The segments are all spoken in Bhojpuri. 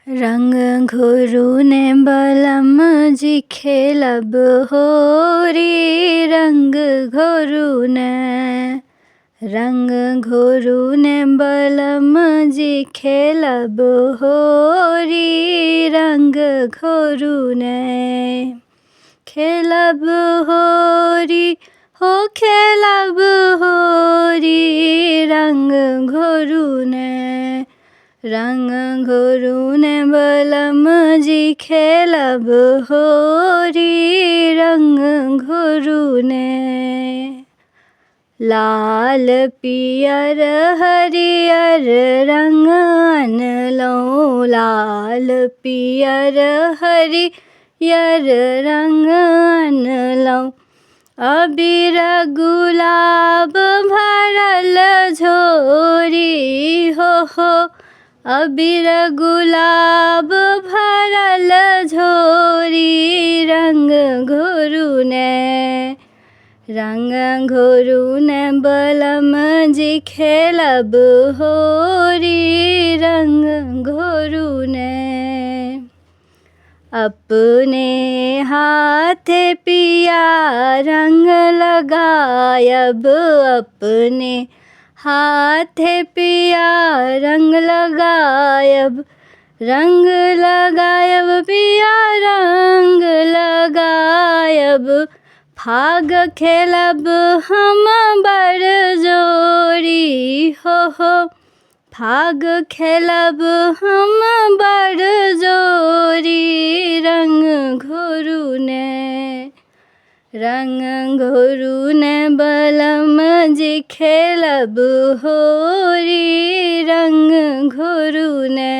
रंग घोरुने बलम जी खेलब होरी रंग घोरुने। रंग घोरुने बलम जी खेलब होरी रंग घोरुने। खेलब होरी हो खेलब होरी रंग घोरुने। रंग घोरुने बलम जी खेलब होरी रंग घोरुने। लाल पियर हरियर रंग अनलहुँ। लाल पियर हरियर रंग अनलहुँ। अबीर गुलाब भरल झोरी हो। अबीर गुलाब भरल झोरी रंग घोरुने। रंग घोरुने बलम जी खेलब होरी रंग घोरुने। अपने हाथे पिया रंग लगायब। अपने हाथे पिया रंग लगायब। रंग लगायब पिया रंग लगायब। फाग खेलब हम बड़ जोरी हो। फाग खेलब हम बड़ जोरी रंग घोरुने। रंग घोरुने बलम जी खेलब होरी रंग घोरुने।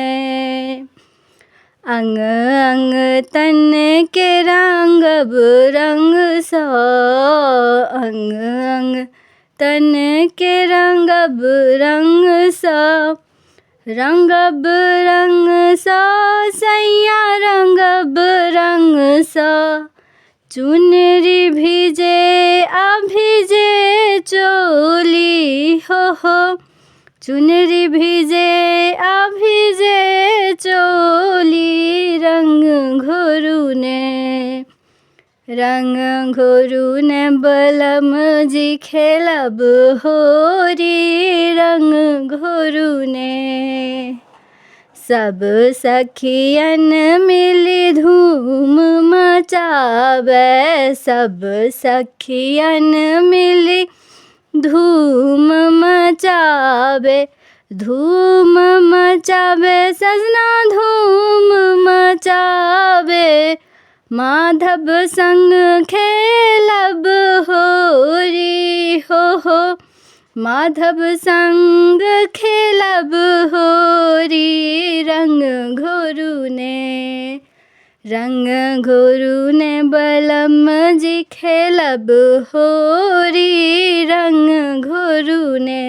अंग अंग तन के रंगब रंग सा। अंग अंग तन के रंगब रंग सा। रंगब रंग सा सैया रंगब रंग सा। चुनरी भिजे अभिजे चोली हो। चुनरी भिजे अभिजे चोली रंग घोरुने। रंग घोरुने बलम जी खेलब होरी रंग घोरुने। सब सखियन मिली धूम मचावे। सब सखियन मिली धूम मचावे। धूम मचावे सजना धूम मचावे। माधव संग खेलब होरी हो। माधव संग खेलब होरी रंग घोरुने। रंग घोरुने बलम जी खेलब होरी रंग घोरुने।